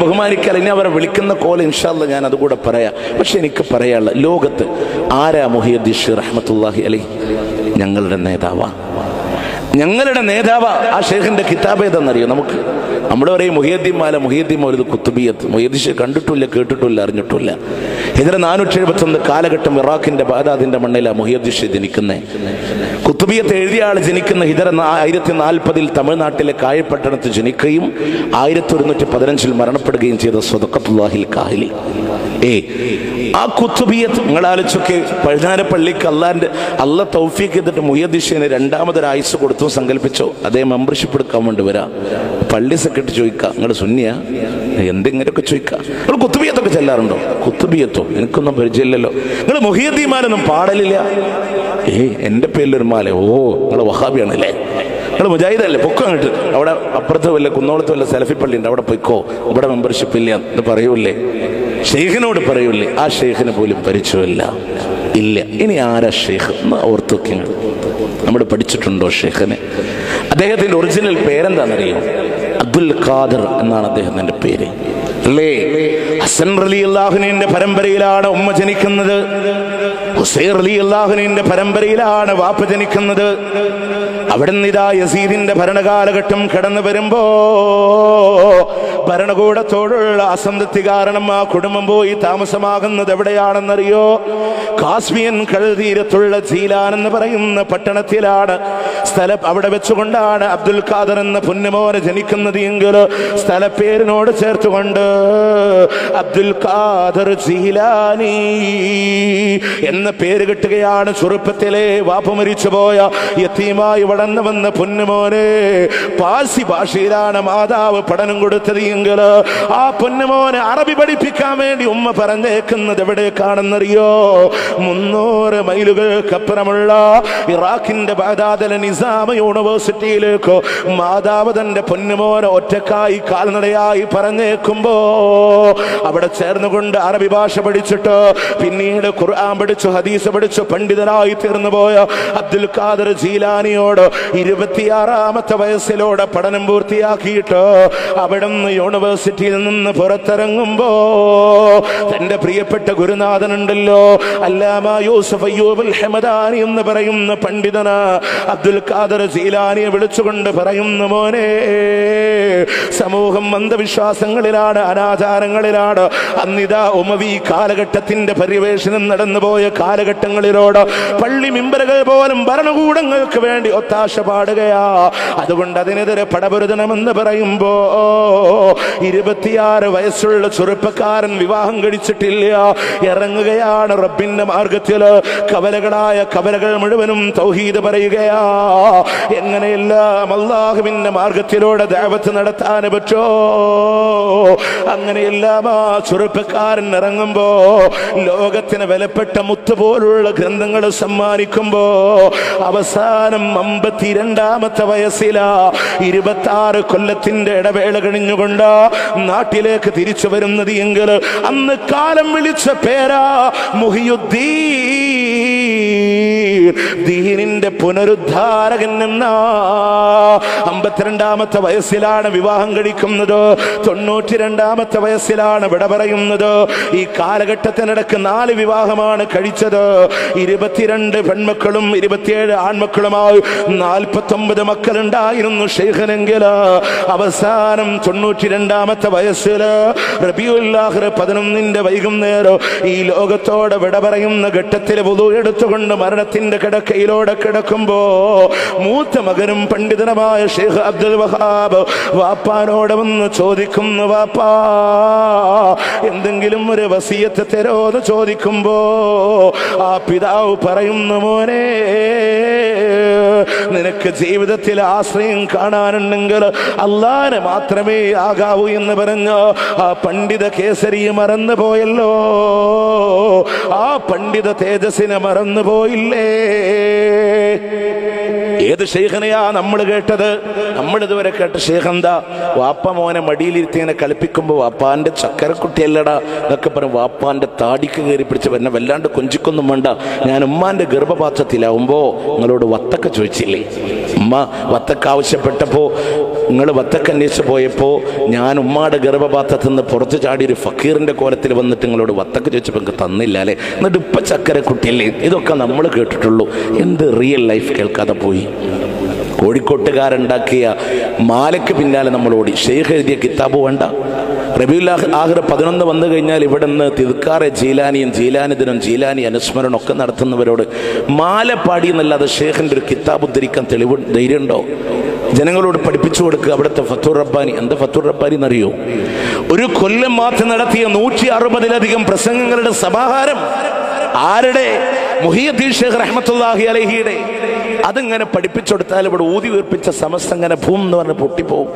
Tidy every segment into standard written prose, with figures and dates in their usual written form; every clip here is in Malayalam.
ബഹുമാനിക്കല. ഇനി അവരെ വിളിക്കുന്ന കോല ഇൻഷാ അല്ലാഹ് ഞാൻ അതുകൂടെ പറയാം. പക്ഷെ എനിക്ക് പറയാനുള്ള, ലോകത്ത് ആരാ മുഹിയുദ്ദീൻ ഷീഖ് റഹ്മത്തുള്ളാഹി അലൈഹി? ഞങ്ങളുടെ നേതാവാ, ഞങ്ങളുടെ നേതാവാ. ആ ഷെയ്ഖിന്റെ കിതാബ് ഏതെന്നറിയോ? നമുക്ക് നമ്മുടെ പറയും മുഹിയുദ്ദീൻ മാല, മുഹിയുദ്ദീൻ മൗലൂദ്, കുത്തുബിയത്ത്. മുഹിയുദ്ദീൻ ഷെയ്ഖ് കണ്ടിട്ടില്ല, കേട്ടിട്ടില്ല, അറിഞ്ഞിട്ടില്ല. ഹിജ്റ 471 കാലഘട്ടം ഇറാഖിന്റെ ബാഗ്ദാദിന്റെ മണ്ണിലാണ് മുഹിയുദ്ദീൻ ഷെയ്ഖ് ജനിക്കുന്നത്. കുത്തുബിയത്ത് എഴുതിയ ആൾ ജനിക്കുന്ന ഹിജ്റ 1040 തമിഴ്നാട്ടിലെ കായൽപട്ടണത്ത് ജനിക്കുകയും 1115 മരണപ്പെടുകയും ചെയ്ത സ്വദഖത്തുല്ലാഹിൽ കാഹിലി. ആ കുത്തുബിയത്ത് നിങ്ങളാലോചിച്ചൊക്കെ, പഴുതാരപ്പള്ളിക്ക് അള്ളാഹ് തൗഫീഖ് ചെയ്തിട്ട് മുഹിയുദ്ദീൻ ഷെയ്ഖിന് രണ്ടാമതൊരു ആയുസ് കൊടുത്തു. സങ്കല്പിച്ചോ, അതേ മെമ്പർഷിപ്പ് എടുക്കാൻ വേണ്ടി വരാം. പള്ളി സെക്രട്ടറി ചോദിക്കുക, നിങ്ങൾ സുന്നിയാ? എന്തെങ്കിലുമൊക്കെ ചോദിക്കുക. നിങ്ങൾ കുത്തുബിയത്തൊക്കെ ചെല്ലാറുണ്ടോ? കുത്തുബിയത്തോ? എനിക്കൊന്നും പരിചയമില്ലല്ലോ. നിങ്ങൾ മുഹിയുദ്ദീൻ മാലൊന്നും പാടലില്ല? എൻ്റെ പേരിലൊരു മാല. ഓ, നിങ്ങൾ വഹാബിയാണല്ലേ, നിങ്ങൾ മുജാഹിദല്ലേ, പൊക്കോ അങ്ങോട്ട്. അവിടെ അപ്പുറത്ത് വല്ല കുന്നോളത്ത് വല്ല സലഫി പള്ളി ഉണ്ട്, അവിടെ പൊയ്ക്കോ, ഇവിടെ മെമ്പർഷിപ്പ് ഇല്ല എന്ന് പറയൂല്ലേ? ഷെയ്ഖിനോട് പറയൂല്ലേ? ആ ഷെയ്ഖിന് പോലും പരിചയമില്ല. ഇല്ല. ഇനി ആരാ ഷെയ്ഖ് എന്ന് ഓർത്തൊക്കെ നമ്മൾ പഠിച്ചിട്ടുണ്ടോ ഷെയ്ഖിനെ? അദ്ദേഹത്തിന്റെ ഒറിജിനൽ പേരെന്താണെന്നറിയോ? അബ്ദുൽ ഖാദർ എന്നാണ് അദ്ദേഹത്തിന്റെ പേര്. അല്ലേ? ഹസൻ റളിയല്ലാഹു അൻഹുവിന്റെ പരമ്പരയിലാണ് ഉമ്മ ജനിക്കുന്നത്. ഹുസൈൻ റളിയല്ലാഹു അൻഹുവിന്റെ പരമ്പരയിലാണ് വാപ്പ ജനിക്കുന്നത്. അവിടുന്ന് ഇതാ യസീദിന്റെ ഭരണകാലഘട്ടം കടന്നു വരുമ്പോ ഭരണകൂടത്തോടുള്ള അസംതൃപ്തി കാരണം ആ കുടുംബം പോയി താമസമാകുന്നത് എവിടെയാണെന്നറിയോ? കാസ്മിയൻ കടൽത്തീരത്തുള്ള ജീലാൻ എന്ന് പറയുന്ന പട്ടണത്തിലാണ്. സ്ഥലം അവിടെ വെച്ചുകൊണ്ടാണ് അബ്ദുൽ ഖാദർ എന്ന പുന്നമോനെ ജനിക്കുന്നത് എങ്കിൽ സ്ഥലപ്പേരിനോട് ചേർത്തുകൊണ്ട് അബ്ദുൽ ഖാദർ ജീലാനി എന്ന പേര് കിട്ടുകയാണ്. ചെറുപ്പത്തിലെ വാപ്പ മരിച്ചുപോയ യതീമായി വളർന്നു വന്ന പൊന്നുമോനെ പാഴ്സി ഭാഷയിലാണ് മാതാവ് പഠനം കൊടുത്തത് എങ്കിൽ ആ പൊന്നുമോനെ അറബി പഠിപ്പിക്കാൻ വേണ്ടി ഉമ്മ പറഞ്ഞേക്കുന്നത് എവിടേക്കാണെന്നറിയോ? 300 മൈലുകൾക്കപ്പുറമുള്ള ഇറാഖിന്റെ ബാഗ്ദാദിലെ നിസാം യൂണിവേഴ്സിറ്റിയിലേക്ക് മാതാവ് തന്റെ പൊന്നുമോനെ ഒറ്റക്കായി കാൽനടയായി പറഞ്ഞേക്കുമ്പോ അവിടെ ചേർന്നുകൊണ്ട് അറബി ഭാഷ പഠിച്ചിട്ട് പിന്നീട് ഖുർആൻ പഠിച്ചു, ഹദീസ് പഠിച്ചു, പണ്ഡിതനായി തീർന്നു പോയ അബ്ദുൽ ഖാദർ ജീലാനിയോട് 26ാമത്തെ വയസ്സിലൂടെ പഠനം പൂർത്തിയാക്കിയിട്ട് അവിടുന്ന് യൂണിവേഴ്സിറ്റിയിൽ നിന്ന് പുറത്തിറങ്ങുമ്പോ തന്റെ പ്രിയപ്പെട്ട ഗുരുനാഥനുണ്ടല്ലോ, അല്ലാമ യൂസുഫ് അയ്യൂബുൽ ഹമദാനി എന്ന് പറയുന്ന പണ്ഡിതന് അബ്ദുൽ ഖാദർ ജീലാനിയെ വിളിച്ചുകൊണ്ട് പറയുന്നു, മോനെ, സമൂഹം അന്ധവിശ്വാസങ്ങളിലാണ്, അനാചാരങ്ങളിലാണ്. അന്നിതാ ഉമവി കാലഘട്ടത്തിന്റെ പര്യവേഷണം നടന്നുപോയ കാലഘട്ടങ്ങളിലോട് പള്ളി മിമ്പറുകൾ പോലും ഭരണകൂടങ്ങൾക്ക് വേണ്ടി ഒത്താശ പാടുകയാ. അതുകൊണ്ട് അതിനെതിരെ പടപൊരുതണമെന്ന് പറയുമ്പോ 26 വയസ്സുള്ള ചെറുപ്പക്കാരൻ വിവാഹം കഴിച്ചിട്ടില്ല, ഇറങ്ങുകയാണ് റബ്ബിന്റെ മാർഗത്തില്. കവലകളായ കവലകൾ മുഴുവനും തൗഹീദ് പറയുകയാ. എങ്ങനെയെല്ലാം അല്ലാഹുവിന്റെ മാർഗത്തിലൂടെ ദഅവത്ത് നടത്താൻ പറ്റോ? അങ്ങനെയെല്ലാം ആ ചെറുപ്പക്കാരൻ ഇറങ്ങുമ്പോ ലോകത്തിന് വിലപ്പെട്ട മുത്തുപോലുള്ള ഗ്രന്ഥങ്ങൾ സമ്മാനിക്കുമ്പോ അവസാനം 52ാമത്തെ വയസ്സിലാ 26 കൊല്ലത്തിന്റെ ഇടവേള കഴിഞ്ഞുകൊണ്ട് നാട്ടിലേക്ക് തിരിച്ചു വരുന്നത് എങ്കിൽ അന്ന് കാലം വിളിച്ച പേരാ മുഹിയുദ്ദീൻ, ദീനിന്റെ പുനരുദ്ധാരകൻ എന്ന. 52ാമത്തെ വയസ്സിലാണ് വിവാഹം കഴിക്കുന്നത്, 92ാമത്തെ വയസ്സിലാണ് വിട പറയുന്നത്. ഈ കാലഘട്ടത്തിനിടക്ക് 4 വിവാഹമാണ് കഴിച്ചത്. 22 പെൺമക്കളും 27 ആൺമക്കളുമായി 49 മക്കളുണ്ടായിരുന്നു ഷെയ്ഖിനെങ്കിൽ അവസാനം 92ാമത്തെ വയസ്സില് റബീഉൽ ആഖിർ 11 വൈകുന്നേരം ഈ ലോകത്തോട് വിട പറയുന്ന ഘട്ടത്തിൽ വുളു എടുത്തുകൊണ്ട് മരണത്തിന്റെ കിടക്കയിലൂടെ കിടക്കുമ്പോ മൂത്ത മകനും പണ്ഡിതനുമായ ഷെയ്ഖ് അബ്ദുൽ വഹാബ് വാപ്പാനോട് വന്ന് ചോദിക്കുന്നു, വാപ്പാ, എന്തെങ്കിലും ഒരു വസിയത്ത് തരോന്ന് ചോദിക്കുമ്പോ ആ പിതാവ് പറയുന്നു, മോനെ, നിനക്ക് ജീവിതത്തിൽ ആശ്രയം കാണാനുണ്ടെങ്കിൽ അല്ലാഹനെ മാത്രമേ ആകാവൂ എന്ന് പറഞ്ഞ് ആ പണ്ഡിത കേസരിയെ മറന്നുപോയല്ലോ, ആ പണ്ഡിത തേജസ്സിനെ മറന്നുപോയില്ലേ? ഏത് ഷെയ്ഖനെയാ നമ്മൾ കേട്ടത്? നമ്മൾ ഇതുവരെ കേട്ട ഷെയ്ഖ് എന്താ? വാപ്പ മോനെ മടിയിലിരുത്തി ഇങ്ങനെ കളിപ്പിക്കുമ്പോൾ വാപ്പാന്റെ ചക്കരക്കുട്ടിയല്ലടാ എന്നൊക്കെ പറഞ്ഞ് വാപ്പാന്റെ താടിക്ക് കയറി പിടിച്ച് എന്നെ വല്ലാണ്ട് കൊഞ്ചിക്കൊന്നും വേണ്ട, ഞാൻ ഉമ്മാന്റെ ഗർഭപാത്രത്തിലാവുമ്പോ നിങ്ങളോട് വത്തക്ക ചോദിച്ചില്ലേ? ഉമ്മ വത്തക്ക ആവശ്യപ്പെട്ടപ്പോ നിങ്ങൾ വത്തക്ക അന്വേഷിച്ച് പോയപ്പോ ഞാൻ ഉമ്മാടെ ഗർഭപാത്രത്തിൽ നിന്ന് പുറത്തു ചാടി ഒരു ഫക്കീറിന്റെ കോലത്തിൽ വന്നിട്ട് നിങ്ങളോട് വത്തക്ക ചോദിച്ചപ്പോൾ നിങ്ങൾക്ക് തന്നില്ല അല്ലേ? എന്നിട്ട് ഇപ്പൊ ചക്കരക്കുട്ടിയല്ലേ? ഇതൊക്കെ നമ്മൾ കേട്ടിട്ടുള്ളൂ. എന്ത് റിയൽ ലൈഫ് കേൾക്കാതെ പോയി. കോഴിക്കോട്ടുകാരുണ്ടാക്കിയ മാലയ്ക്ക് പിന്നാലെ നമ്മൾ ഓടി. ഷെയ്ഖ് എഴുതിയ കിതാബ് വേണ്ട. റബീഉൽ ആഖിർ 11 വന്നു കഴിഞ്ഞാൽ ഇവിടെ നിന്ന് തിദ്കാറെ ജീലാനിയും ജീലാനി ദിനം ജീലാനി അനുസ്മരണം ഒക്കെ നടത്തുന്നവരോട് മാല പാടി എന്നല്ലാതെ ഷെയ്ഖിന്റെ ഒരു കിതാബ് ഉദ്ധരിക്കാൻ തെളിവ് ധൈര്യമുണ്ടോ? ജനങ്ങളോട് പഠിപ്പിച്ചു കൊടുക്കുക. അവിടുത്തെ ഫത്തുർ റബ്ബാനി, എന്താ ഫത്തുർ റബ്ബാനി എന്നറിയോ? ഒരു കൊല്ലം മാത്രം നടത്തിയ 160-ലധികം പ്രസംഗങ്ങളുടെ സമാഹാരം. ആരുടെ? മുഹിയുദ്ദീൻ ഷേഖ് റഹ്മത്തുള്ളാഹി അലൈഹിയുടെ. അതിങ്ങനെ പഠിപ്പിച്ചെടുത്താൽ ഇവിടെ ഊതി വീർപ്പിച്ച സമസ്ത അങ്ങനെ ഭൂം എന്ന് പറഞ്ഞ് പൊട്ടിപ്പോവും.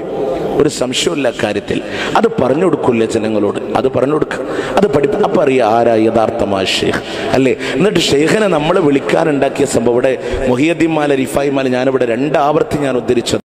ഒരു സംശയമില്ല കാര്യത്തിൽ. അത് പറഞ്ഞു കൊടുക്കില്ല ജനങ്ങളോട്. അത് പറഞ്ഞു കൊടുക്കുക, അത് അപ്പൊ അറിയാം ആരാ യഥാർത്ഥമായ ഷെയ്ഖ് അല്ലേ? എന്നിട്ട് ഷെയ്ഖിനെ നമ്മൾ വിളിക്കാനുണ്ടാക്കിയ സംഭവം ഇവിടെ മുഹിയുദ്ദീൻ മാല, റിഫായി മാല ഞാനിവിടെ 2 ആവർത്തി ഞാൻ ഉദ്ധരിച്ചത്.